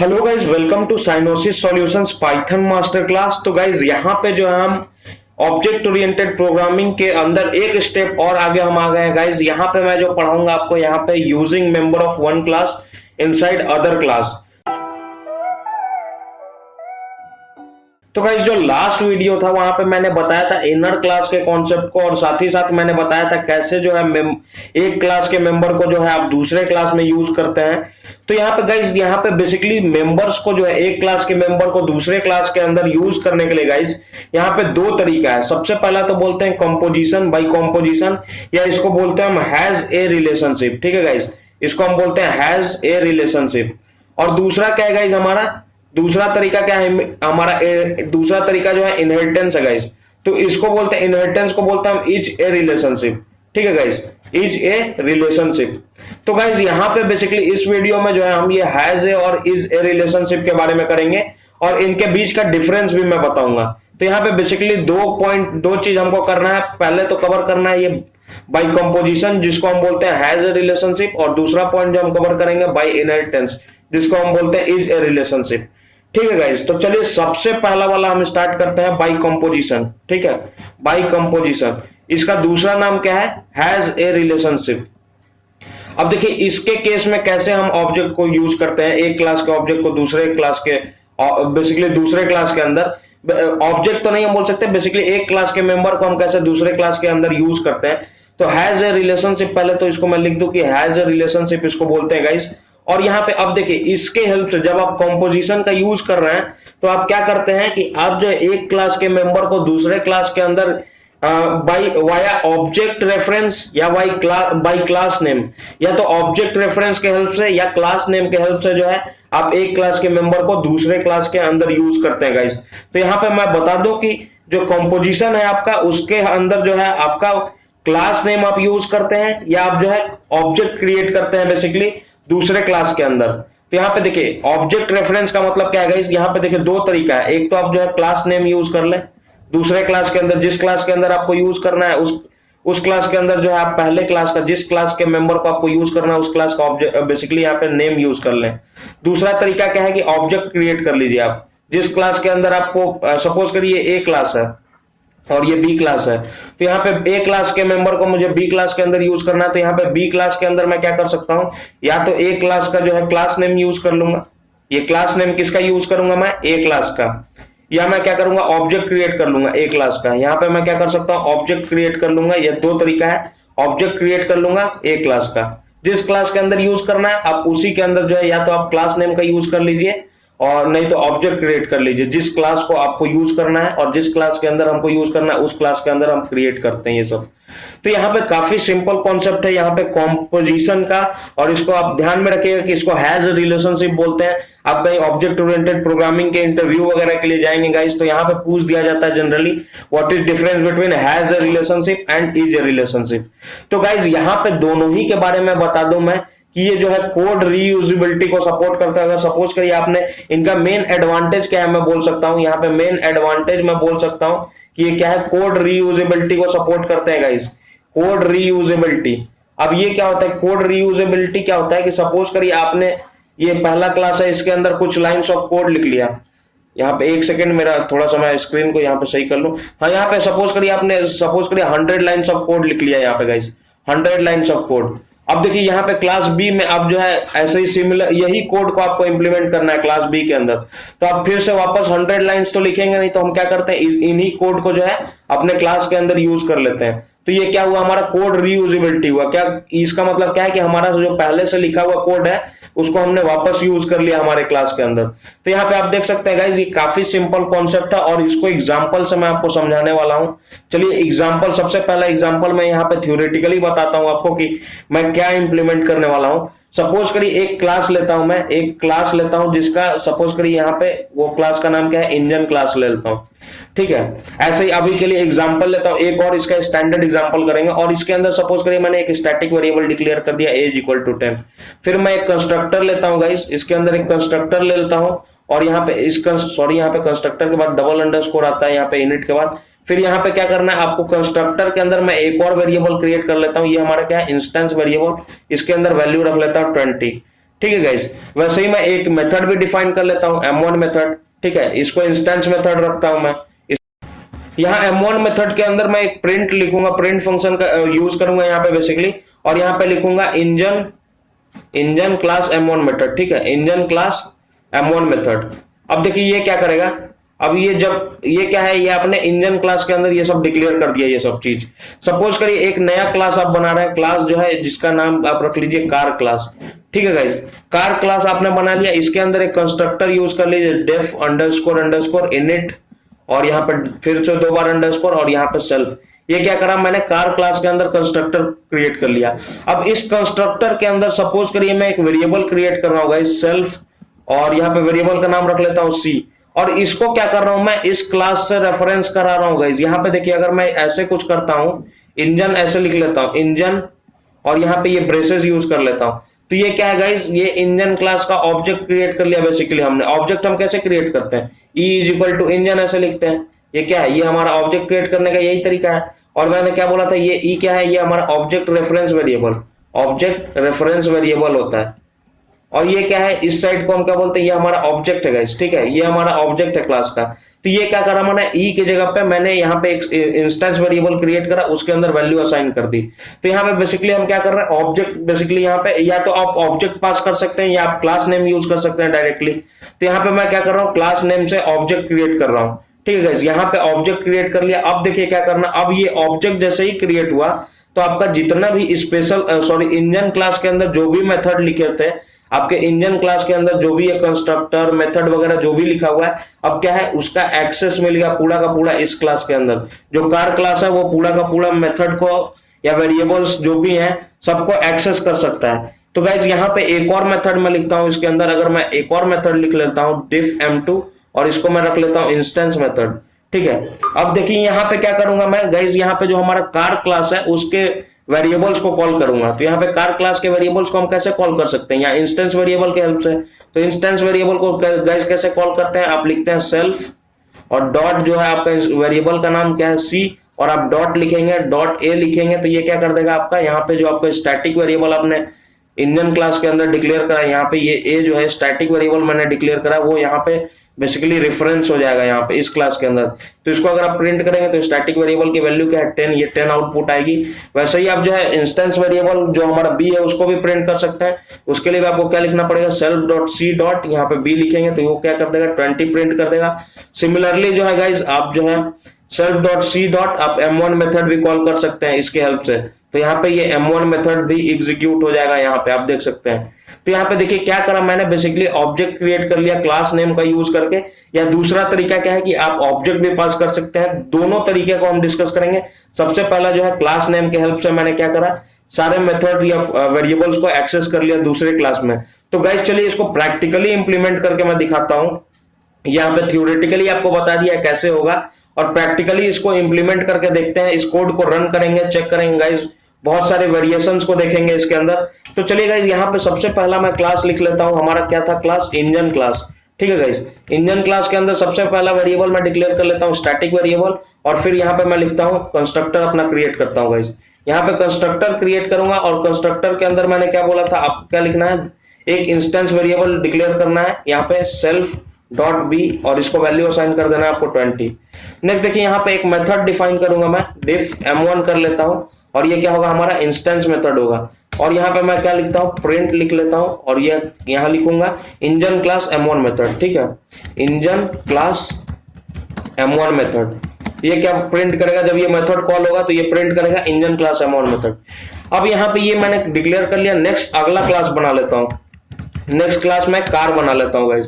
Hello guys, welcome to Cynosis solutions python master class. तो guys यहाँ पे जो है हम ऑब्जेक्ट ओरिएंटेड प्रोग्रामिंग के अंदर एक स्टेप और आगे हम आ गए हैं गाइज। यहाँ पे मैं जो पढ़ाऊंगा आपको यहाँ पे using member of one class inside other class. तो गाइस जो लास्ट वीडियो था वहां पे मैंने बताया था इनर क्लास के कॉन्सेप्ट को, और साथ ही साथ मैंने बताया था कैसे जो है एक क्लास के मेंबर को जो है आप दूसरे क्लास में यूज करते हैं। तो यहाँ पे गाइस यहाँ पे बेसिकली मेंबर्स को जो है एक क्लास के मेंबर को दूसरे क्लास के अंदर यूज करने के लिए गाइस यहाँ पे दो तरीका है। सबसे पहला तो बोलते हैं कंपोजिशन बाय कंपोजिशन, या इसको बोलते हैं हम हैज ए रिलेशनशिप। ठीक है गाइस, इसको हम बोलते हैं हैज ए रिलेशनशिप। और दूसरा क्या है गाइस, हमारा दूसरा तरीका क्या है हमारा दूसरा तरीका जो है इनहेरिटेंस है गाइस। तो इसको बोलते हैं इनहेरिटेंस को बोलते हैं हम इज ए रिलेशनशिप। ठीक है गाइस, इज ए रिलेशनशिप। तो गाइस यहाँ पे बेसिकली इस वीडियो में जो है हम ये हैज ए और इज ए रिलेशनशिप के बारे में करेंगे, और इनके बीच का डिफरेंस भी मैं बताऊंगा। तो यहाँ पे बेसिकली दो चीज हमको करना है। पहले तो कवर करना है ये बाय कंपोजिशन जिसको हम बोलते हैं हैज ए रिलेशनशिप, और दूसरा पॉइंट जो हम कवर करेंगे बाय इनहेरिटेंस जिसको हम बोलते हैं इज ए रिलेशनशिप। ठीक है गाइस, तो चलिए सबसे पहला वाला हम स्टार्ट करते हैं बाय कंपोजिशन। ठीक है, बाय कंपोजिशन इसका दूसरा नाम क्या है, हैज ए रिलेशनशिप। अब देखिए इसके केस में कैसे हम ऑब्जेक्ट को यूज करते हैं, एक क्लास के ऑब्जेक्ट को दूसरे क्लास के बेसिकली दूसरे क्लास के अंदर, ऑब्जेक्ट तो नहीं हम बोल सकते, बेसिकली एक क्लास के मेंबर को हम कैसे दूसरे क्लास के अंदर यूज करते हैं। तो हैज ए रिलेशनशिप, पहले तो इसको मैं लिख दूं कि हैज ए रिलेशनशिप इसको बोलते हैं गाइस। और यहाँ पे अब देखिए इसके हेल्प से जब आप कंपोजिशन का यूज कर रहे हैं तो आप क्या करते हैं कि आप जो एक क्लास के मेंबर को दूसरे क्लास के अंदर बाई वाया ऑब्जेक्ट रेफरेंस या बाई क्लास नेम, या तो ऑब्जेक्ट रेफरेंस के हेल्प से या क्लास नेम के हेल्प से जो है आप एक क्लास के मेंबर को दूसरे क्लास के अंदर यूज करते हैं गाइस। तो यहाँ पे मैं बता दूं कि जो कंपोजिशन है आपका उसके अंदर जो है आपका क्लास नेम आप यूज करते हैं या आप जो है ऑब्जेक्ट क्रिएट करते हैं बेसिकली दूसरे क्लास के अंदर। तो यहाँ पे देखिए ऑब्जेक्ट रेफरेंस का मतलब क्या है गाइस, यहाँ पे देखिए दो तरीका है। एक तो आप जो है क्लास नेम यूज कर ले दूसरे क्लास के अंदर, जिस क्लास के अंदर आपको यूज करना है उस क्लास के अंदर जो है आप पहले क्लास का जिस क्लास के मेंबर को आपको यूज करना है उस क्लास का ऑब्जेक्ट बेसिकली यहाँ पे नेम यूज कर लें। दूसरा तरीका क्या है कि ऑब्जेक्ट क्रिएट कर लीजिए आप जिस क्लास के अंदर आपको सपोज करिए ए क्लास है और ये बी क्लास है। तो यहाँ पे ए क्लास के मेंबर को मुझे बी क्लास के अंदर यूज करना है। तो यहाँ पे बी क्लास के अंदर मैं क्या कर सकता हूँ, या तो ए क्लास का जो है क्लास नेम यूज कर लूंगा, ये क्लास नेम किसका यूज करूंगा मैं, ए क्लास का, या मैं क्या करूंगा ऑब्जेक्ट क्रिएट कर लूंगा ए क्लास का। यहाँ पे मैं क्या कर सकता हूँ ऑब्जेक्ट क्रिएट कर लूंगा, ये दो तरीका है, ऑब्जेक्ट क्रिएट कर लूंगा ए क्लास का, जिस क्लास के अंदर यूज करना है आप उसी के अंदर जो है या तो आप क्लास नेम का यूज कर लीजिए और नहीं तो ऑब्जेक्ट क्रिएट कर लीजिए जिस क्लास को आपको यूज करना है, और जिस क्लास के अंदर हमको यूज करना है उस क्लास के अंदर हम क्रिएट करते हैं ये सब। तो यहाँ पे काफी सिंपल कॉन्सेप्ट है यहाँ पे कॉम्पोजिशन का, और इसको आप ध्यान में रखिएगा कि इसको हैज रिलेशनशिप बोलते हैं। आप कहीं ऑब्जेक्ट ओरिएंटेड प्रोग्रामिंग के इंटरव्यू वगैरह के लिए जाएंगे गाइस तो यहाँ पे पूछ दिया जाता है generally what is difference between has a relationship and is a relationship. तो गाइस यहाँ पे दोनों ही के बारे में बता दूं मैं कि ये जो है कोड रीयूजेबिलिटी को सपोर्ट करता है। अगर सपोज करिए आपने, इनका मेन एडवांटेज क्या है मैं बोल सकता हूं, यहाँ पे मेन एडवांटेज मैं बोल सकता हूं कि ये क्या है कोड रीयूजेबिलिटी को सपोर्ट करते हैं गाइस, कोड रीयूजेबिलिटी। अब ये क्या होता है कोड रीयूजेबिलिटी, क्या होता है कि सपोज करिए आपने ये पहला क्लास है इसके अंदर कुछ लाइंस ऑफ कोड लिख लिया। यहाँ पे एक सेकंड मेरा थोड़ा सा मैं स्क्रीन को यहाँ पे सही कर लूं। हाँ यहाँ पे सपोज करिए आपने 100 लाइंस ऑफ कोड लिख लिया यहाँ पे गाइस, 100 लाइंस ऑफ कोड। अब देखिए यहाँ पे क्लास बी में अब जो है ऐसे ही सिमिलर यही कोड को आपको इंप्लीमेंट करना है क्लास बी के अंदर। तो आप फिर से वापस 100 लाइंस तो लिखेंगे नहीं, तो हम क्या करते हैं इन्हीं कोड को जो है अपने क्लास के अंदर यूज कर लेते हैं। तो ये क्या हुआ, हमारा कोड रीयूजेबिलिटी हुआ। क्या इसका मतलब क्या है कि हमारा जो पहले से लिखा हुआ कोड है उसको हमने वापस यूज कर लिया हमारे क्लास के अंदर। तो यहाँ पे आप देख सकते हैं गाइस ये काफी सिंपल कॉन्सेप्ट है, और इसको एग्जांपल से मैं आपको समझाने वाला हूँ। चलिए एग्जांपल, सबसे पहला एग्जांपल मैं यहाँ पे थ्योरेटिकली बताता हूँ आपको कि मैं क्या इंप्लीमेंट करने वाला हूँ। सपोज करिए एक क्लास लेता हूं मैं, एक क्लास लेता हूं जिसका सपोज करिए यहाँ पे वो क्लास का नाम क्या है, इंजन क्लास ले लेता हूं। ठीक है, ऐसे ही अभी के लिए एग्जांपल लेता हूं एक और, इसका स्टैंडर्ड एग्जांपल करेंगे। और इसके अंदर सपोज करिए मैंने एक स्टैटिक वेरिएबल डिक्लेयर कर दिया एज इक्वल टू 10। फिर मैं एक कंस्ट्रक्टर लेता हूं गाइस, इसके अंदर एक कंस्ट्रक्टर ले लेता हूं, और यहाँ पे इसका यहाँ पे कंस्ट्रक्टर के बाद डबल अंडरस्कोर आता है यहाँ पे इनिट के बाद। फिर यहाँ पे क्या करना है आपको, कंस्ट्रक्टर के अंदर मैं एक और वेरिएबल क्रिएट कर लेता हूँ, ये हमारा क्या है इंस्टेंस वेरिएबल, इसके अंदर वैल्यू रख लेता हूँ 20। ठीक है गाइस। वैसे ही मैं एक मेथड भी डिफाइन कर लेता हूं, M1 मेथड, ठीक है, इसको इंस्टेंस मेथड रखता हूं मैं। यहाँ M1 मेथड के अंदर मैं एक प्रिंट लिखूंगा, प्रिंट फंक्शन का यूज करूंगा यहाँ पे बेसिकली, और यहाँ पे लिखूंगा इंजन क्लास M1 मेथड, ठीक है, इंजन क्लास M1 मेथड। अब देखिए ये क्या करेगा, अब ये जब ये क्या है, ये आपने इंजन क्लास के अंदर ये सब डिक्लेयर कर दिया, ये सब चीज। सपोज करिए एक नया क्लास आप बना रहे हैं, क्लास जो है जिसका नाम आप रख लीजिए कार क्लास, ठीक है गाइस। कार क्लास आपने बना लिया, इसके अंदर एक कंस्ट्रक्टर यूज कर लीजिए, डेफ अंडरस्कोर अंडरस्कोर इनिट, और यहाँ पे फिर से 2 बार अंडरस्कोर, और यहाँ पे सेल्फ। ये क्या करा मैंने, कार क्लास के अंदर कंस्ट्रक्टर क्रिएट कर लिया। अब इस कंस्ट्रक्टर के अंदर सपोज करिए मैं एक वेरिएबल क्रिएट कर रहा हूँ गाइस, सेल्फ, और यहाँ पे वेरिएबल का नाम रख लेता हूँ सी, और इसको क्या कर रहा हूं मैं, इस क्लास से रेफरेंस करा रहा हूं गाइस। यहाँ पे देखिए अगर मैं ऐसे कुछ करता हूं, इंजन ऐसे लिख लेता हूं, इंजन, और यहाँ पे ये ब्रेसेस यूज कर लेता हूं, तो ये क्या है गाइस, ये इंजन क्लास का ऑब्जेक्ट क्रिएट कर लिया बेसिकली हमने। ऑब्जेक्ट हम कैसे क्रिएट करते हैं, e is equal to engine ऐसे लिखते हैं। ये क्या है, ये हमारा ऑब्जेक्ट क्रिएट करने का यही तरीका है। और मैंने क्या बोला था, ये ई क्या है, ये हमारा object reference variable, object reference variable होता है। और ये क्या है, इस साइड को हम क्या बोलते हैं, ये हमारा ऑब्जेक्ट है गाइस, ठीक है, ये हमारा ऑब्जेक्ट है क्लास का। तो ये क्या करा मैंने, ई की जगह पे मैंने यहाँ पे एक इंस्टेंस वेरिएबल क्रिएट करा, उसके अंदर वैल्यू असाइन कर दी। तो यहाँ पे बेसिकली हम क्या कर रहे हैं, ऑब्जेक्ट बेसिकली यहाँ पे या तो आप ऑब्जेक्ट पास कर सकते हैं या आप क्लास नेम यूज कर सकते हैं डायरेक्टली। तो यहाँ पे मैं क्या कर रहा हूँ, क्लास नेम से ऑब्जेक्ट क्रिएट कर रहा हूँ, ठीक है गाइस। यहाँ पे ऑब्जेक्ट क्रिएट कर लिया। अब देखिए क्या करना, अब ये ऑब्जेक्ट जैसे ही क्रिएट हुआ तो आपका जितना भी स्पेशल इंजन क्लास के अंदर जो भी मेथड लिखे थे, आपके इंजन क्लास के अंदर जो भी है कंस्ट्रक्टर मेथड वगैरह जो भी लिखा हुआ है, अब क्या है, उसका एक्सेस मिल गया पूरा का पूरा इस क्लास के अंदर। जो कार क्लास है वो पूरा का पूरा मेथड को या वेरिएबल्स जो भी हैं सबको एक्सेस कर सकता है। तो गाइज यहाँ पे एक और मेथड मैं लिखता हूं इसके अंदर, अगर मैं एक और मेथड लिख लेता हूं diff m2, और इसको मैं रख लेता हूं इंस्टेंस मेथड, ठीक है। अब देखिए यहाँ पे क्या करूंगा मैं गाइज, यहाँ पे जो हमारा कार क्लास है उसके वेरिएबल्स को कॉल करूंगा। तो यहाँ पे कार क्लास के वेरिएबल्स को हम कैसे कॉल कर सकते हैं, या इंस्टेंस वेरिएबल के हेल्प से। तो इंस्टेंस वेरिएबल को गाइस कैसे कॉल करते हैं, आप लिखते हैं सेल्फ, और डॉट जो है आपका वेरिएबल का नाम क्या है सी, और आप डॉट लिखेंगे, डॉट ए लिखेंगे, तो ये क्या कर देगा आपका, यहाँ पे जो आपका स्टैटिक वेरिएबल आपने इंजन क्लास के अंदर डिक्लेयर करा है, यहाँ पे ये ए जो है स्टैटिक वेरिएबल मैंने डिक्लेयर करा, वो यहाँ पे बेसिकली रेफरेंस हो जाएगा यहाँ पे इस क्लास के अंदर। तो इसको अगर आप प्रिंट करेंगे तो स्टैटिक वेरिएबल की वैल्यू क्या है 10, ये 10 आउटपुट आएगी। वैसे ही आप जो है इंस्टेंस वेरिएबल जो हमारा बी है उसको भी प्रिंट कर सकते हैं। उसके लिए भी आपको क्या लिखना पड़ेगा, सेल्फ डॉट सी डॉट, यहाँ पे बी लिखेंगे तो वो क्या कर देगा 20 प्रिंट कर देगा। सिमिलरली जो है गाइज आप जो है सेल्फ डॉट सी डॉट आप M1 मेथड भी कॉल कर सकते हैं इसके हेल्प से। तो यहाँ पे ये M1 मेथड भी एग्जीक्यूट हो जाएगा, यहाँ पे आप देख सकते हैं। तो यहाँ पे देखिए क्या करा मैंने, बेसिकली ऑब्जेक्ट क्रिएट कर लिया क्लास नेम का यूज करके। या दूसरा तरीका क्या है कि आप ऑब्जेक्ट भी पास कर सकते हैं। दोनों तरीके को हम डिस्कस करेंगे। सबसे पहला जो है क्लास नेम के हेल्प से मैंने क्या करा, सारे मेथड या वेरिएबल्स को एक्सेस कर लिया दूसरे क्लास में। तो गाइस चलिए इसको प्रैक्टिकली इंप्लीमेंट करके मैं दिखाता हूं। यहाँ पे थ्योरेटिकली आपको बता दिया कैसे होगा, और प्रैक्टिकली इसको इंप्लीमेंट करके देखते हैं। इस कोड को रन करेंगे, चेक करेंगे गाइस, बहुत सारे वेरिएशंस को देखेंगे इसके अंदर। तो चलिए गाइस यहाँ पे सबसे पहला मैं क्लास लिख लेता हूं। हमारा क्या था क्लास, इंजन क्लास, ठीक है गाइस। इंजन क्लास के अंदर सबसे पहला वेरिएबल मैं डिक्लेयर कर लेता हूं स्टैटिक वेरिएबल, और फिर यहाँ पे मैं लिखता हूं कंस्ट्रक्टर अपना क्रिएट करता हूं गाइस। यहाँ पे कंस्ट्रक्टर क्रिएट करूंगा, और कंस्ट्रक्टर के अंदर मैंने क्या बोला था, आप क्या लिखना है, एक इंस्टेंस वेरिएबल डिक्लेयर करना है, यहाँ पे सेल्फ डॉट बी, और इसको वैल्यू असाइन कर देना है आपको 20। नेक्स्ट देखिए यहाँ पे एक मेथड डिफाइन करूंगा मैं, डिफ m1 कर लेता हूं, और ये क्या होगा हमारा इंस्टेंस मेथड होगा। और यहाँ पे मैं क्या लिखता हूँ, प्रिंट लिख लेता हूँ, और ये यहाँ लिखूंगा इंजन क्लास M1 मेथड, ठीक है, इंजन क्लास M1 मेथड। ये क्या प्रिंट करेगा, जब ये मेथड कॉल होगा तो ये प्रिंट करेगा इंजन क्लास M1 मेथड। अब यहाँ पे ये मैंने डिक्लेयर कर लिया। नेक्स्ट अगला क्लास बना लेता हूँ। नेक्स्ट क्लास मैं कार बना लेता हूँ गाइस।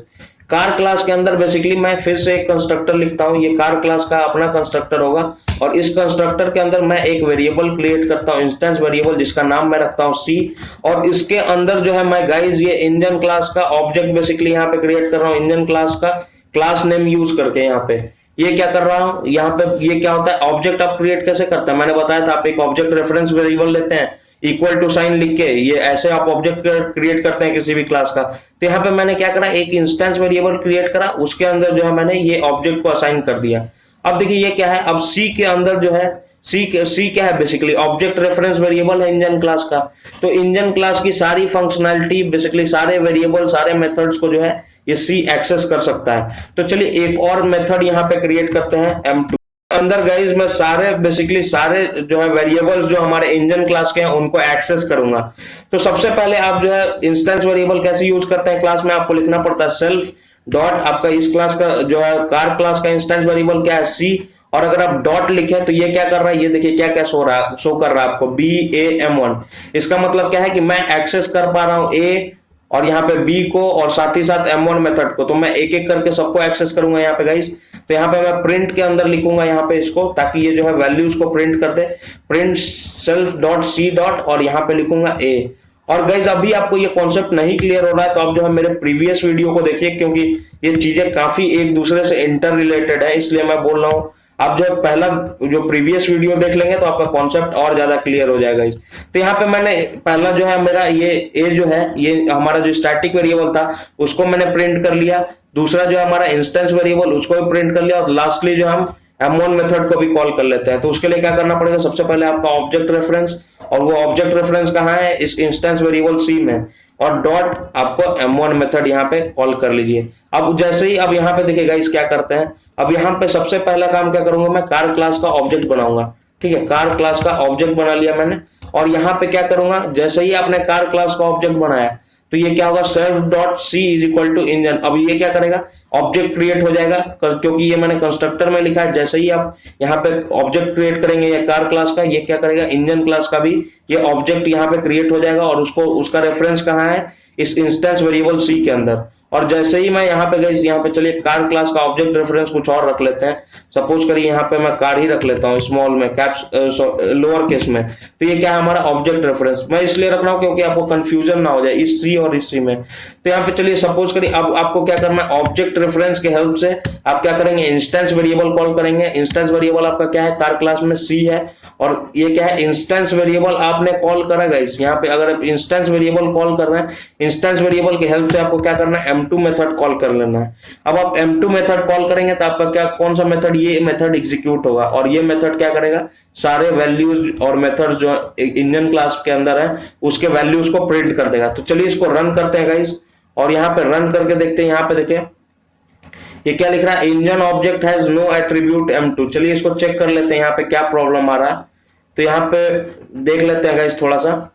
कार क्लास के अंदर बेसिकली मैं फिर से एक कंस्ट्रक्टर लिखता हूँ। ये कार क्लास का अपना कंस्ट्रक्टर होगा, और इस कंस्ट्रक्टर के अंदर मैं एक वेरिएबल क्रिएट करता हूँ, इंस्टेंस वेरिएबल, जिसका नाम मैं रखता हूँ सी। और इसके अंदर जो है मैं गाइस ये इंजन क्लास का ऑब्जेक्ट बेसिकली यहाँ पे क्रिएट कर रहा हूँ, इंजन क्लास का क्लास नेम यूज करके। यहाँ पे ये क्या कर रहा हूँ, यहाँ पे ये क्या होता है, ऑब्जेक्ट आप क्रिएट कैसे करते हैं मैंने बताया था। आप एक ऑब्जेक्ट रेफरेंस वेरिएबल लेते हैं, इक्वल टू साइन लिख के, ये ऐसे आप ऑब्जेक्ट क्रिएट करते हैं किसी भी क्लास का। तो यहाँ पे मैंने क्या करा, एक इंस्टेंस वेरिएबल क्रिएट करा, उसके अंदर जो है मैंने ये ऑब्जेक्ट को असाइन कर दिया। अब देखिए ये क्या है, अब सी के अंदर जो है सी क्या है, बेसिकली ऑब्जेक्ट रेफरेंस वेरिएबल है इंजन क्लास का। तो इंजन क्लास की सारी फंक्शनैलिटी, बेसिकली सारे वेरिएबल, सारे मेथड्स को जो है ये सी एक्सेस कर सकता है। तो चलिए एक और मेथड यहाँ पे क्रिएट करते हैं M2 अंदर। गाइज मैं सारे, बेसिकली सारे जो है वेरिएबल्स जो हमारे इंजन क्लास के हैं उनको एक्सेस करूंगा। तो सबसे पहले आप जो है इंस्टेंस वेरिएबल कैसे यूज करते हैं क्लास में, आपको लिखना पड़ता है सेल्फ डॉट, आपका इस क्लास का जो है कार क्लास का इंस्टेंस वेरिएबल क्या है, सी। और अगर आप डॉट लिखे तो ये क्या कर रहा है, ये देखिए क्या क्या शो कर रहा है आपको, BAM1। इसका मतलब क्या है कि मैं एक्सेस कर पा रहा हूं ए और यहाँ पे बी को और साथ ही साथ M1 मेथड को। तो मैं एक एक करके सबको एक्सेस करूंगा यहाँ पे गाइस। तो यहाँ पे मैं प्रिंट के अंदर लिखूंगा यहाँ पे इसको, ताकि ये जो है वैल्यूज को प्रिंट कर दे। प्रिंट सेल्फ डॉट सी डॉट और यहाँ पे लिखूंगा ए। और गाइज अभी आपको ये कॉन्सेप्ट नहीं क्लियर हो रहा है तो आप जो है मेरे प्रीवियस वीडियो को देखिए, क्योंकि ये चीजें काफी एक दूसरे से इंटर रिलेटेड है, इसलिए मैं बोल रहा हूँ। आप जो पहला जो प्रीवियस वीडियो देख लेंगे तो आपका कॉन्सेप्ट और ज्यादा क्लियर हो जाएगा। तो यहाँ पे मैंने पहला जो है मेरा ये ए जो है, ये हमारा जो स्टैटिक वेरिएबल था उसको मैंने प्रिंट कर लिया। दूसरा जो हमारा इंस्टेंस वेरिएबल उसको भी प्रिंट कर लिया, और लास्टली जो हम M1 मेथड को भी कॉल कर लेते हैं। तो उसके लिए क्या करना पड़ेगा, सबसे पहले आपका ऑब्जेक्ट रेफरेंस, और वो ऑब्जेक्ट रेफरेंस कहाँ है, इस इंस्टेंस वेरिएबल सी में, और डॉट आपको M1 मेथड यहाँ पे कॉल कर लीजिए। अब जैसे ही, अब यहाँ पे देखिए गाइस क्या करते हैं, अब यहाँ पे सबसे पहला काम क्या करूंगा, मैं कार क्लास का ऑब्जेक्ट बनाऊंगा। ठीक है, कार क्लास का ऑब्जेक्ट बना लिया मैंने, और यहाँ पे क्या करूंगा, जैसे ही आपने कार क्लास का ऑब्जेक्ट बनाया तो ये क्या होगा, self dot c is equal to engine. अब ये क्या करेगा, ऑब्जेक्ट क्रिएट हो जाएगा, क्योंकि ये मैंने कंस्ट्रक्टर में लिखा है। जैसे ही आप यहाँ पे ऑब्जेक्ट क्रिएट करेंगे या कार क्लास का, ये क्या करेगा, इंजन क्लास का भी ये ऑब्जेक्ट यहाँ पे क्रिएट हो जाएगा, और उसको, उसका रेफरेंस कहाँ है, इस इंस्टेंस वेरिएबल सी के अंदर। और जैसे ही मैं यहाँ पे गई, यहाँ पे चलिए कार क्लास का ऑब्जेक्ट रेफरेंस कुछ और रख लेते हैं। सपोज करिए यहाँ पे मैं कार ही रख लेता हूँ, स्मॉल में, कैप्स लोअर केस में। तो ये क्या है, हमारा ऑब्जेक्ट रेफरेंस। मैं इसलिए रख रहा हूँ क्योंकि आपको कंफ्यूजन ना हो जाए इस सी और इस सी में। तो यहाँ पे चलिए सपोज करिए, अब आपको क्या करना है, ऑब्जेक्ट रेफरेंस के हेल्प से आप क्या करेंगे, इंस्टेंस वेरिएबल कॉल करेंगे। इंस्टेंस वेरिएबल आपका क्या है, कार क्लास में सी है, और ये क्या है, इंस्टेंस वेरिएबल आपने कॉल करा गाइस। यहाँ पे अगर आप इंस्टेंस वेरिएबल कॉल कर रहे हैं, इंस्टेंस वेरिएबल की हेल्प से आपको क्या करना है, M2 मेथड कॉल कर लेना है। अब आप M2 मेथड कॉल करेंगे तो आपका क्या, कौन सा मेथड, ये मेथड एग्जीक्यूट होगा, और ये मेथड क्या करेगा, सारे वैल्यूज और मेथड जो इंजन क्लास के अंदर है उसके वैल्यूज को प्रिंट कर देगा। तो चलिए इसको रन करते हैं गाइस, और यहाँ पे रन करके देखते हैं। यहाँ पे देखिए ये क्या लिख रहा है, engine object has no attribute M2। चलिए इसको चेक कर लेते हैं यहाँ पे क्या प्रॉब्लम आ रहा है। तो यहाँ पे देख लेते हैं गाइस थोड़ा सा,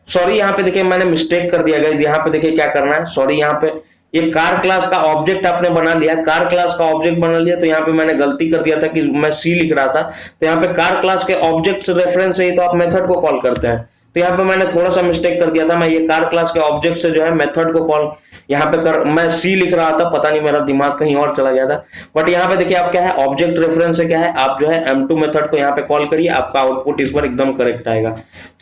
सॉरी यहाँ पे देखिए मैंने मिस्टेक कर दिया गाइस। यहाँ पे देखिए क्या करना है, सॉरी यहाँ पे ये कार क्लास का ऑब्जेक्ट आपने बना लिया, कार क्लास का ऑब्जेक्ट बना लिया। तो यहाँ पे मैंने गलती कर दिया था कि मैं सी लिख रहा था। तो यहाँ पे कार क्लास के ऑब्जेक्ट से रेफरेंस से ही तो आप मेथड को कॉल करते हैं। तो यहाँ पे मैंने थोड़ा सा मिस्टेक कर दिया था, मैं ये कार क्लास के ऑब्जेक्ट से जो है मेथड को कॉल यहाँ पे कर, मैं सी लिख रहा था, पता नहीं मेरा दिमाग कहीं और चला गया था। बट यहाँ पे देखिए आप क्या है, ऑब्जेक्ट रेफरेंस से क्या है, आप जो है M2 मेथड को यहाँ पे कॉल करिए, आपका आउटपुट इस बार एकदम करेक्ट आएगा।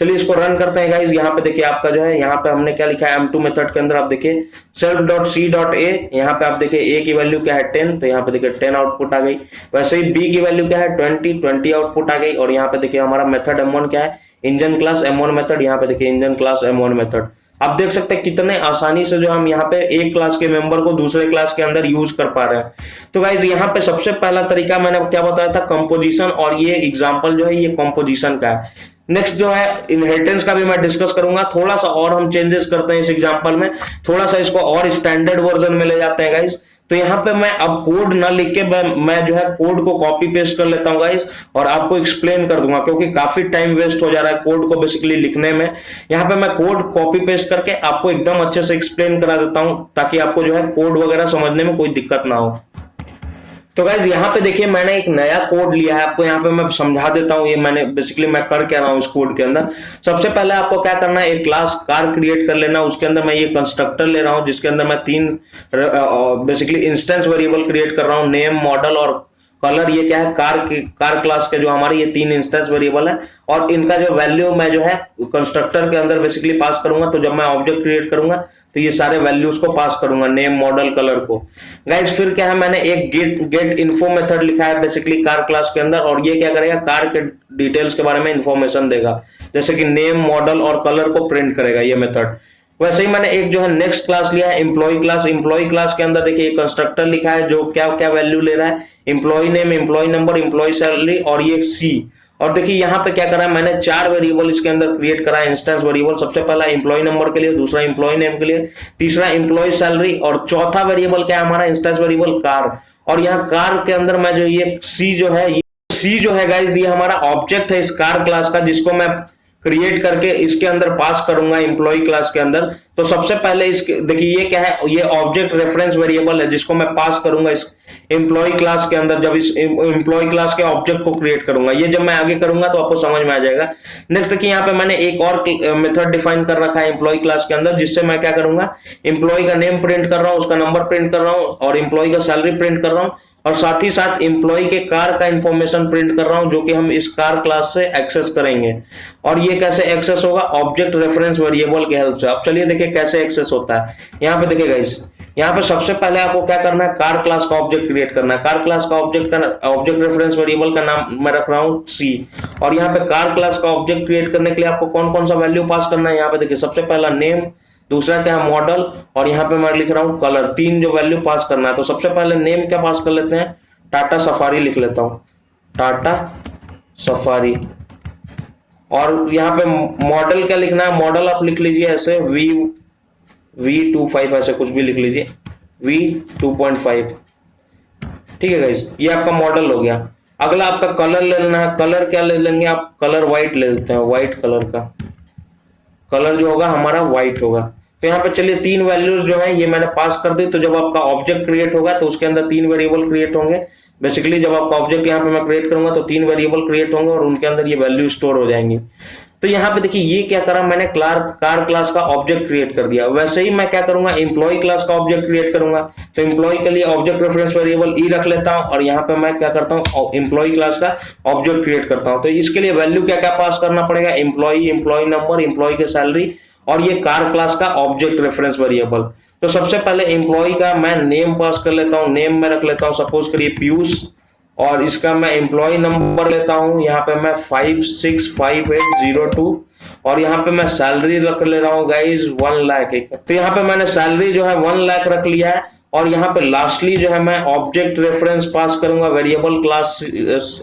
चलिए इसको रन करते हैं गाइस। यहाँ पे देखिए आपका जो है, यहाँ पे हमने क्या लिखा है, M2 मेथड के अंदर आप देखिए self dot C dot a. यहाँ पे आप देखिए ए की वैल्यू क्या है 10, तो यहाँ पे देखिए 10 आउटपुट आ गई। वैसे ही बी की वैल्यू क्या है 20 आउटपुट आ गई। और यहाँ पे देखिए हमारा मेथड M1 क्या है, इंजन क्लास M1 मेथड। यहाँ पे देखिए इंजन क्लास M1 मेथड। आप देख सकते हैं कितने आसानी से जो हम यहाँ पे एक क्लास के मेंबर को दूसरे क्लास के अंदर यूज कर पा रहे हैं। तो गाइज यहाँ पे सबसे पहला तरीका मैंने क्या बताया था, कंपोजिशन, और ये एग्जांपल जो है ये कंपोजिशन का है। नेक्स्ट जो है इनहेरिटेंस का भी मैं डिस्कस करूंगा। थोड़ा सा और हम चेंजेस करते हैं इस एग्जांपल में, थोड़ा सा इसको और स्टैंडर्ड वर्जन में ले जाते हैं गाइज। तो यहाँ पे मैं अब कोड ना लिख के मैं जो है कोड को कॉपी पेस्ट कर लेता हूँ गाइस, और आपको एक्सप्लेन कर दूंगा, क्योंकि काफी टाइम वेस्ट हो जा रहा है कोड को बेसिकली लिखने में। यहाँ पे मैं कोड कॉपी पेस्ट करके आपको एकदम अच्छे से एक्सप्लेन करा देता हूँ, ताकि आपको जो है कोड वगैरह समझने में कोई दिक्कत ना हो। तो गाइज यहाँ पे देखिए मैंने एक नया कोड लिया है, आपको यहाँ पे मैं समझा देता हूँ ये मैंने बेसिकली मैं कर क्या रहा हूँ इस कोड के अंदर। सबसे पहले आपको क्या करना है, एक क्लास कार क्रिएट कर लेना। उसके अंदर मैं ये कंस्ट्रक्टर ले रहा हूँ, जिसके अंदर मैं तीन बेसिकली इंस्टेंस वेरिएबल क्रिएट कर रहा हूँ, नेम, मॉडल और कलर। ये क्या है, कार क्लास के जो हमारे ये तीन इंस्टेंस वेरिएबल है, और इनका जो वैल्यू मैं जो है कंस्ट्रक्टर के अंदर बेसिकली पास करूंगा। तो जब मैं ऑब्जेक्ट क्रिएट करूंगा तो ये सारे वैल्यूज को पास करूंगा, नेम, मॉडल, कलर को। गाइस फिर क्या है, मैंने एक गेट इन्फो मेथड लिखा है बेसिकली कार क्लास के अंदर, और ये क्या करेगा, कार के डिटेल्स के बारे में इंफॉर्मेशन देगा, जैसे कि नेम, मॉडल और कलर को प्रिंट करेगा ये मेथड। वैसे ही मैंने एक जो है नेक्स्ट क्लास लिया है एम्प्लॉय क्लास। एम्प्लॉय क्लास के अंदर देखिए कंस्ट्रक्टर लिखा है जो क्या क्या वैल्यू ले रहा है, employee name, employee number, employee salary और ये सी। और देखिए यहाँ पे क्या करा है, मैंने 4 वेरिएबल इसके अंदर क्रिएट करा है, इंस्टेंस वेरिएबल। सबसे पहला एम्प्लॉय नंबर के लिए, दूसरा एम्प्लॉय नेम के लिए, तीसरा एम्प्लॉय सैलरी और चौथा वेरिएबल क्या है हमारा, इंस्टेंस वेरिएबल कार। और यहाँ कार के अंदर मैं जो ये सी जो है, सी जो है गाइज ये हमारा ऑब्जेक्ट है इस कार क्लास का, जिसको मैं क्रिएट करके इसके अंदर पास करूंगा एम्प्लॉय क्लास के अंदर। तो सबसे पहले इसके देखिए ये क्या है, ये ऑब्जेक्ट रेफरेंस वेरिएबल है जिसको मैं पास करूंगा इस एम्प्लॉय क्लास के अंदर, जब इस एम्प्लॉय क्लास के ऑब्जेक्ट को क्रिएट करूंगा। ये जब मैं आगे करूंगा तो आपको समझ में आ जाएगा। नेक्स्ट देखिए यहाँ पे मैंने एक और मेथड डिफाइन कर रखा है एम्प्लॉय क्लास के अंदर, जिससे मैं क्या करूंगा, एम्प्लॉय का नेम प्रिंट कर रहा हूँ, उसका नंबर प्रिंट कर रहा हूँ और एम्प्लॉय का सैलरी प्रिंट कर रहा हूँ और साथ ही साथ एम्प्लॉय के कार का इंफॉर्मेशन प्रिंट कर रहा हूं जो कि हम इस कार क्लास से एक्सेस करेंगे। और ये कैसे एक्सेस होगा, ऑब्जेक्ट रेफरेंस वेरिएबल की हेल्प से। अब चलिए देखिए कैसे एक्सेस होता है। यहाँ पे देखिए गाइस, यहाँ पे सबसे पहले आपको क्या करना है, कार क्लास का ऑब्जेक्ट क्रिएट करना है। कार क्लास का ऑब्जेक्ट रेफरेंस वेरिएबल का नाम मैं रख रहा हूँ सी। और यहाँ पे कार क्लास का ऑब्जेक्ट क्रिएट करने के लिए आपको कौन कौन सा वैल्यू पास करना है, यहाँ पे देखिए सबसे पहला नेम, दूसरा क्या है मॉडल और यहाँ पे मैं लिख रहा हूँ कलर। तीन जो वैल्यू पास करना है। तो सबसे पहले नेम क्या पास कर लेते हैं, टाटा सफारी लिख लेता हूँ, टाटा सफारी। और यहाँ पे मॉडल क्या लिखना है, मॉडल आप लिख लीजिए ऐसे V25 ऐसे कुछ भी लिख लीजिए, V2.5। ठीक है गाइस, ये आपका मॉडल हो गया। अगला आपका कलर ले लेना है। कलर क्या ले लेंगे आप, कलर व्हाइट ले लेते हैं, व्हाइट कलर का कलर जो होगा हमारा व्हाइट होगा। तो यहाँ पे चलिए तीन वैल्यूज जो है ये मैंने पास कर दी। तो जब आपका ऑब्जेक्ट क्रिएट होगा तो उसके अंदर तीन वेरिएबल क्रिएट होंगे। बेसिकली जब आपका ऑब्जेक्ट यहाँ पे मैं क्रिएट करूंगा तो तीन वेरिएबल क्रिएट होंगे और उनके अंदर ये वैल्यू स्टोर हो जाएंगी। तो यहाँ पे देखिए ये क्या करा मैंने, कार क्लास का ऑब्जेक्ट क्रिएट कर दिया। वैसे ही मैं क्या करूंगा, एम्प्लॉय क्लास का ऑब्जेक्ट क्रिएट करूंगा। तो एम्प्लॉय के लिए ऑब्जेक्ट रेफरेंस वेरिएबल ई रख लेता हूं और यहाँ पे मैं क्या करता हूँ, एम्प्लॉय क्लास का ऑब्जेक्ट क्रिएट करता हूँ। तो इसके लिए वैल्यू क्या क्या पास करना पड़ेगा, एम्प्लॉय, एम्प्लॉय नंबर, एम्प्लॉय की सैलरी और ये कार क्लास का ऑब्जेक्ट रेफरेंस वेरिएबल। तो सबसे पहले एम्प्लॉय का मैं नेम पास कर लेता हूँ, नेम में रख लेता हूँ सपोज करिए पीयूष। और इसका मैं एम्प्लॉय नंबर लेता हूँ, यहाँ पे मैं 565802 और यहाँ पे मैं सैलरी रख ले रहा हूँ गाइज 1 लाख। तो यहाँ पे मैंने सैलरी जो है 1 लाख रख लिया है। और यहाँ पे लास्टली जो है मैं ऑब्जेक्ट रेफरेंस पास करूंगा variable class,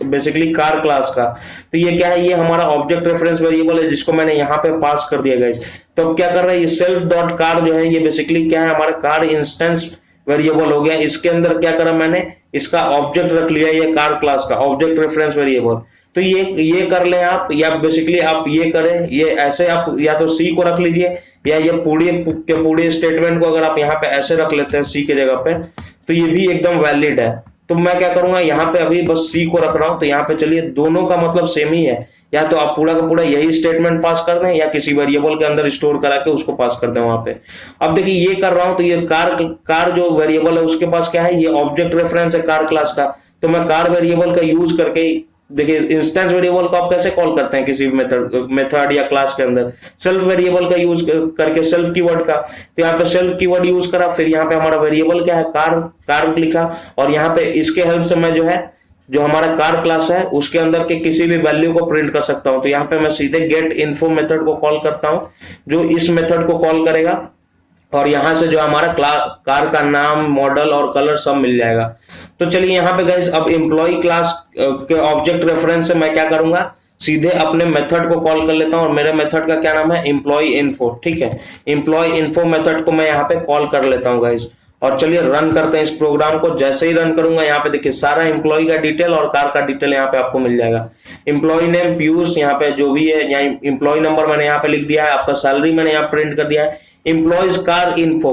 basically car class का। तो ये क्या है, ये हमारा ऑब्जेक्ट रेफरेंस वेरिएबल है जिसको मैंने यहाँ पे पास कर दिया गाइस। तो अब क्या कर रहा है, ये सेल्फ डॉट कार जो है ये बेसिकली क्या है, हमारा कार इंस्टेंस वेरिएबल हो गया। इसके अंदर क्या करा मैंने, इसका ऑब्जेक्ट रख लिया ये कार क्लास का ऑब्जेक्ट रेफरेंस वेरिएबल। तो ये कर ले आप, या बेसिकली आप ये करें, ये ऐसे आप या तो सी को रख लीजिए या ये पूरे स्टेटमेंट को अगर आप यहाँ पे ऐसे रख लेते हैं सी के जगह पे तो ये भी एकदम वैलिड है। तो मैं क्या करूंगा, यहाँ पे अभी बस सी को रख रहा हूं। तो यहाँ पे चलिए दोनों का मतलब सेम ही है, या तो आप पूरा का पूरा यही स्टेटमेंट पास कर दें या किसी वेरिएबल के अंदर स्टोर करा के उसको पास कर दें वहां पे। अब देखिए ये कर रहा हूं तो ये कार जो वेरिएबल है उसके पास क्या है, ये ऑब्जेक्ट रेफरेंस है कार क्लास का। तो मैं कार वेरिएबल का यूज करके, देखिए इंस्टेंस वेरिएबल को आप कैसे कॉल करते हैं किसी मेथड या क्लास के अंदर, सेल्फ वेरिएबल का यूज करके, सेल्फ कीवर्ड का। तो यहाँ पे सेल्फ कीवर्ड यूज करा, फिर यहाँ पे हमारा वेरिएबल क्या है, कार लिखा। और यहाँ पे इसके हेल्प से मैं जो है, जो हमारा कार क्लास है उसके अंदर के किसी भी वैल्यू को प्रिंट कर सकता हूं। तो यहाँ पे मैं सीधे गेट इन्फो मेथड को कॉल करता हूं जो इस मेथड को कॉल करेगा और यहां से जो हमारा कार का नाम, मॉडल और कलर सब मिल जाएगा। तो चलिए यहाँ पे गाइस अब एम्प्लॉय क्लास के ऑब्जेक्ट रेफरेंस से मैं क्या करूंगा, सीधे अपने मेथड को कॉल कर लेता हूं। और मेरे मेथड का क्या नाम है, एम्प्लॉय इन्फो। ठीक है, एम्प्लॉय इन्फो मेथड को मैं यहाँ पे कॉल कर लेता हूँ गाइस। और चलिए रन करते हैं इस प्रोग्राम को। जैसे ही रन करूंगा यहाँ पे देखिए सारा एम्प्लॉय का डिटेल और कार का डिटेल यहाँ पे आपको मिल जाएगा। एम्प्लॉय नेम पीयूष, यहाँ पे जो भी है, यहाँ एम्प्लॉय नंबर मैंने यहाँ पे लिख दिया है, आपका सैलरी मैंने यहाँ प्रिंट कर दिया है। एम्प्लॉयज कार इन्फो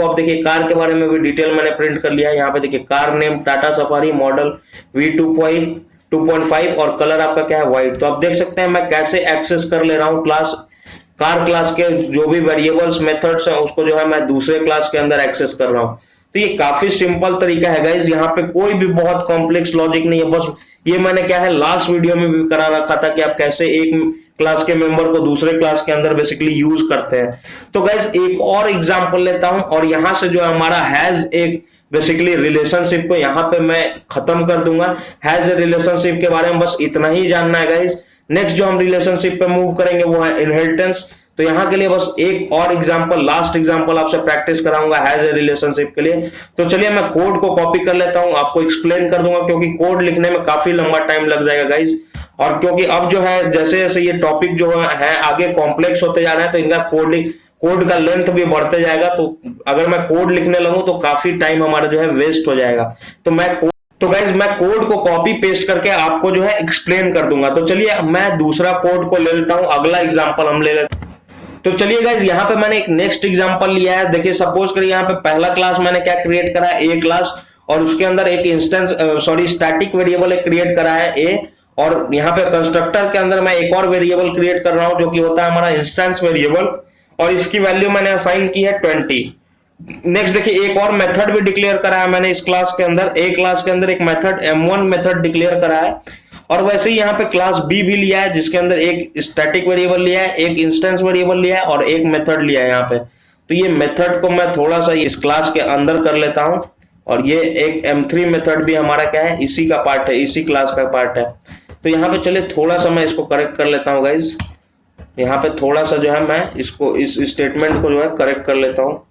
अब देखिए कार के बारे में भी डिटेल मैंने प्रिंट कर लिया है। यहाँ पे देखिए car name Tata safari, model V2.5 और कलर आपका क्या है, व्हाइट। तो आप देख सकते हैं मैं कैसे एक्सेस कर ले रहा हूँ कार क्लास के जो भी वेरिएबल्स मेथड्स हैं उसको जो है मैं दूसरे क्लास के अंदर एक्सेस कर रहा हूं। तो ये काफी सिंपल तरीका है गाइस, यहाँ पे कोई भी बहुत कॉम्प्लेक्स लॉजिक नहीं है। बस ये मैंने क्या है लास्ट वीडियो में भी करा रखा था कि आप कैसे एक क्लास के मेंबर को दूसरे क्लास के अंदर बेसिकली यूज करते हैं। तो गाइस एक और एग्जांपल लेता हूं और यहां से जो हमारा हैज एक बेसिकली रिलेशनशिप को यहाँ पे मैं खत्म कर दूंगा। हैज ए रिलेशनशिप के बारे में बस इतना ही जानना है गाइस। नेक्स्ट जो हम रिलेशनशिप पे मूव करेंगे वो है इनहेरिटेंस। तो यहाँ के लिए बस एक और एग्जांपल, लास्ट एग्जांपल आपसे प्रैक्टिस कराऊंगा हैज ए रिलेशनशिप के लिए। तो चलिए मैं कोड को कॉपी कर लेता हूं, आपको एक्सप्लेन कर दूंगा, क्योंकि कोड लिखने में काफी लंबा टाइम लग जाएगा गाइज। और क्योंकि अब जो है जैसे जैसे ये टॉपिक जो है आगे कॉम्प्लेक्स होते जा रहे हैं, तो इनका कोड का लेंथ भी बढ़ते जाएगा। तो अगर मैं कोड लिखने लगूं तो काफी टाइम हमारा जो है वेस्ट हो जाएगा। तो गाइज मैं कोड को कॉपी पेस्ट करके आपको जो है एक्सप्लेन कर दूंगा। तो चलिए मैं दूसरा कोड को ले लेता हूं, अगला एग्जांपल हम ले लेते हैं। तो चलिए गाइज यहाँ पे मैंने एक नेक्स्ट एग्जांपल लिया है। देखिए सपोज करिए यहाँ पे पहला क्लास मैंने क्या क्रिएट करा है, ए क्लास, और उसके अंदर एक इंस्टेंस स्टैटिक वेरिएबल क्रिएट करा है ए, और यहाँ पे कंस्ट्रक्टर के अंदर मैं एक और वेरिएबल क्रिएट कर रहा हूं जो कि होता है हमारा इंस्टेंस वेरिएबल, और इसकी वैल्यू मैंने असाइन की है 20। नेक्स्ट देखिए एक और मेथड भी डिक्लेयर करा है मैंने इस क्लास के अंदर, ए क्लास के अंदर एक मेथड m1 मेथड डिक्लेयर करा है, और वैसे ही यहाँ पे क्लास बी भी लिया है जिसके अंदर एक स्टैटिक वेरिएबल लिया है, एक इंस्टेंस वेरिएबल लिया है और एक मेथड लिया है यहाँ पे। तो ये मेथड को मैं थोड़ा सा इस क्लास के अंदर कर लेता हूँ, और ये एक m3 मेथड भी हमारा क्या है, इसी का पार्ट है, इसी क्लास का पार्ट है। तो यहाँ पे चलिए थोड़ा सा मैं इसको करेक्ट कर लेता हूँ गाइज, यहाँ पे थोड़ा सा जो है मैं इसको इस स्टेटमेंट को जो है करेक्ट कर लेता हूँ।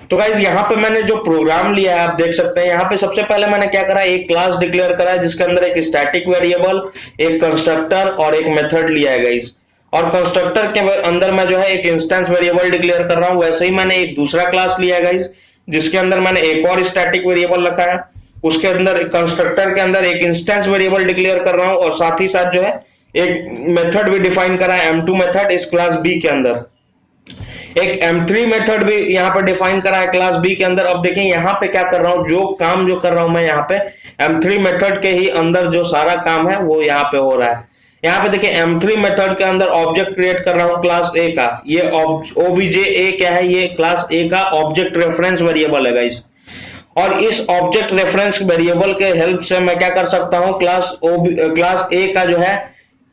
तो गाइज यहाँ पे मैंने जो प्रोग्राम लिया है आप देख सकते हैं, यहाँ पे सबसे पहले मैंने क्या करा, एक क्लास डिक्लेयर करा है जिसके अंदर एक स्टैटिक वेरिएबल, एक कंस्ट्रक्टर और एक मेथड लिया है गाइज। और कंस्ट्रक्टर के अंदर मैं जो है एक इंस्टेंस वेरिएबल डिक्लेयर कर रहा हूँ। वैसे ही मैंने एक दूसरा क्लास लिया है गाइज जिसके अंदर मैंने एक और स्टैटिक वेरिएबल रखा है, उसके अंदर कंस्ट्रक्टर के अंदर एक इंस्टेंस वेरिएबल डिक्लेयर कर रहा हूँ, और साथ ही साथ जो है एक मेथड भी डिफाइन करा है m2 मेथड इस क्लास बी के अंदर, एक m3 मेथड भी यहाँ पर डिफाइन करा है क्लास बी के अंदर। अब देखिए यहाँ पे क्या कर रहा हूँ, जो काम जो कर रहा हूँ मैं यहाँ पे m3 मेथड के ही अंदर जो सारा काम है वो यहाँ पे हो रहा है। यहाँ पे देखिए m3 मेथड के अंदर ऑब्जेक्ट क्रिएट कर रहा हूँ क्लास ए का, ये obj क्या है, ये क्लास ए का ऑब्जेक्ट रेफरेंस वेरिएबल है गाइस। और इस ऑब्जेक्ट रेफरेंस वेरिएबल के हेल्प से मैं क्या कर सकता हूँ, क्लास ए का जो है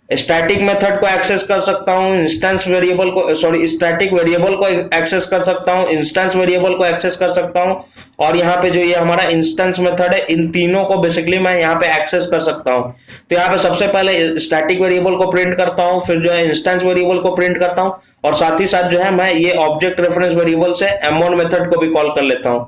स्टैटिक मेथड को एक्सेस कर सकता हूं, इंस्टेंस वेरिएबल को स्टैटिक वेरिएबल को एक्सेस कर सकता हूं, इंस्टेंस वेरिएबल को एक्सेस कर सकता हूं, और यहाँ पे जो ये हमारा इंस्टेंस मेथड है इन तीनों को बेसिकली मैं यहाँ पे एक्सेस कर सकता हूं। तो यहाँ पे सबसे पहले स्टैटिक वेरिएबल को प्रिंट करता हूं, फिर जो है इंस्टेंस वेरिएबल को प्रिंट करता हूं, और साथ ही साथ जो है मैं ये ऑब्जेक्ट रेफरेंस वेरिएबल से m1 मेथड को भी कॉल कर लेता हूं।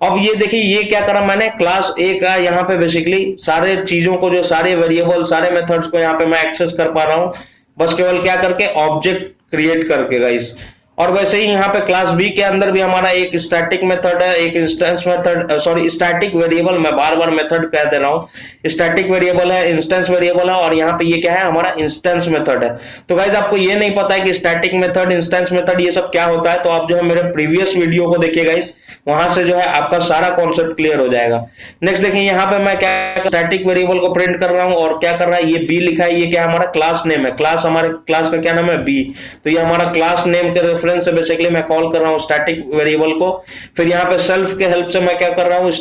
अब ये देखिए ये क्या करा मैंने, क्लास ए का यहाँ पे बेसिकली सारे चीजों को, जो सारे वेरिएबल सारे मेथड्स को यहाँ पे मैं एक्सेस कर पा रहा हूँ, बस केवल क्या करके, ऑब्जेक्ट क्रिएट करके गाइस। और वैसे ही यहाँ पे क्लास बी के अंदर भी हमारा एक स्टैटिक मेथड है, एक इंस्टेंस मेथड, स्टैटिक वेरिएबल, मैं बार बार मेथड कह दे रहा हूँ, स्टैटिक वेरिएबल है, इंस्टेंस वेरिएबल है, और यहाँ पे ये क्या है, हमारा इंस्टेंस मेथड है। तो गाइस आपको ये नहीं पता है कि स्टैटिक मेथड, इंस्टेंस मेथड ये सब क्या होता है, तो आप जो है मेरे प्रीवियस वीडियो को देखिए गाइस, वहां से जो है आपका सारा कॉन्सेप्ट क्लियर हो जाएगा। नेक्स्ट देखिए यहाँ पे मैं क्या स्टैटिक वेरिएबल को प्रिंट कर रहा हूँ, और क्या कर रहा है, ये बी लिखा है, ये क्या हमारा क्लास नेम है, क्लास हमारे क्लास का क्या नाम है, बी। तो ये हमारा क्लास नेम के रेफरेंस से बेसिकली मैं कॉल कर रहा हूँ स्टैटिक वेरिएबल को। फिर यहाँ पे सेल्फ के हेल्प से मैं क्या कर रहा हूँ,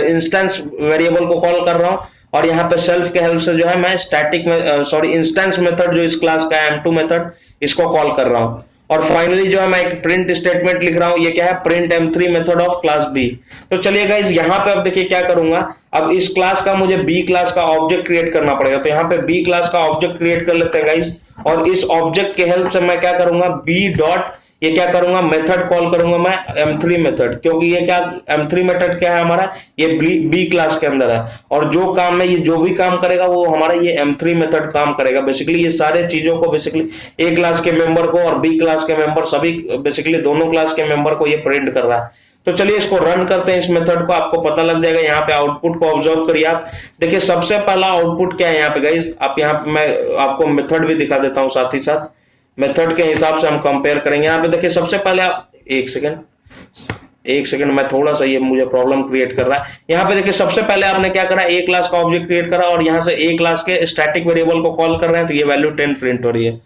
इंस्टेंस वेरिएबल को कॉल कर रहा हूँ, और यहाँ पे सेल्फ के हेल्प से जो है मैं इंस्टेंस मेथड जो इस क्लास का है m2 मेथड, इसको कॉल कर रहा हूँ। और फाइनली जो है मैं एक प्रिंट स्टेटमेंट लिख रहा हूं, ये क्या है, print m3 method of class b. तो चलिए गाइस यहाँ पे अब देखिए क्या करूंगा, अब इस क्लास का मुझे बी क्लास का ऑब्जेक्ट क्रिएट करना पड़ेगा। तो यहाँ पे बी क्लास का ऑब्जेक्ट क्रिएट कर लेते हैं गाइस, और इस ऑब्जेक्ट के हेल्प से मैं क्या करूंगा, बी डॉट, ये क्या करूंगा, मेथड कॉल करूंगा मैं m3 मेथड, क्योंकि ये क्या m3 मेथड क्या है हमारा, ये बी क्लास के अंदर है, और जो काम में ये जो भी काम करेगा वो हमारा ये m3 मेथड काम करेगा। बेसिकली ये सारे चीजों को बेसिकली ए क्लास के मेंबर को और बी क्लास के मेंबर, सभी बेसिकली दोनों क्लास के मेंबर को ये प्रिंट कर रहा है। तो चलिए इसको रन करते हैं इस मेथड को, आपको पता लग जाएगा। यहाँ पे आउटपुट को ऑब्जर्व करिए आप, देखिए सबसे पहला आउटपुट क्या है यहाँ पे गाइस, आप यहाँ पे मैं आपको मेथड भी दिखा देता हूँ, साथ ही साथ मेथड के हिसाब से हम कंपेयर करेंगे। यहाँ पे देखिए सबसे पहले आप एक सेकंड मैं थोड़ा सा, ये मुझे प्रॉब्लम क्रिएट कर रहा है। यहाँ पे देखिए सबसे पहले आपने क्या करा, ए क्लास का ऑब्जेक्ट क्रिएट करा, और यहाँ से ए क्लास के स्टैटिक वेरिएबल को कॉल कर रहे हैं, तो ये वैल्यू 10 प्रिंट हो रही है।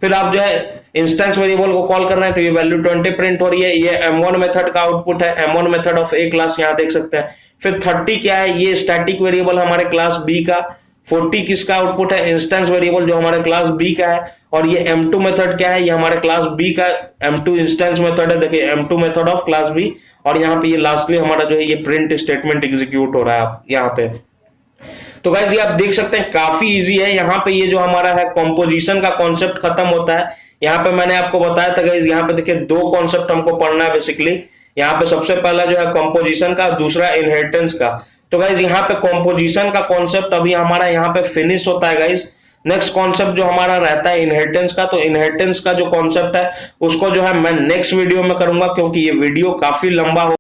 फिर आप जो है इंस्टेंस वेरिएबल को कॉल कर रहे हैं, तो ये वैल्यू 20 प्रिंट हो रही है। ये m1 मेथड का आउटपुट है, m1 method of A class, यहाँ देख सकते हैं। फिर 30 क्या है, ये स्टैटिक वेरिएबल हमारे क्लास बी का। 40 किसका आउटपुट है, इंस्टेंस वेरिएबल जो हमारे क्लास बी का है। और ये m2 मेथड क्या है, ये हमारे क्लास बी का m2 इंस्टेंस मेथड है, देखिए m2 method of class B. और यहाँ पे ये लास्टली हमारा जो है ये प्रिंट स्टेटमेंट एग्जीक्यूट हो रहा है यहाँ पे। तो गाइस ये आप देख सकते हैं काफी इजी है। यहाँ पे ये जो हमारा है कॉम्पोजिशन का कॉन्सेप्ट खत्म होता है। यहाँ पे मैंने आपको बताया था गाइस, यहाँ पे देखिए दो कॉन्सेप्ट हमको पढ़ना है बेसिकली। यहाँ पे सबसे पहला जो है कंपोजिशन का, दूसरा इनहेरिटेंस का। तो गाइज यहाँ पे कंपोजिशन का कॉन्सेप्ट अभी हमारा यहाँ पे फिनिश होता है गाइज। नेक्स्ट कॉन्सेप्ट जो हमारा रहता है इनहेरिटेंस का, तो इनहेरिटेंस का जो कॉन्सेप्ट है उसको जो है मैं नेक्स्ट वीडियो में करूंगा, क्योंकि ये वीडियो काफी लंबा हो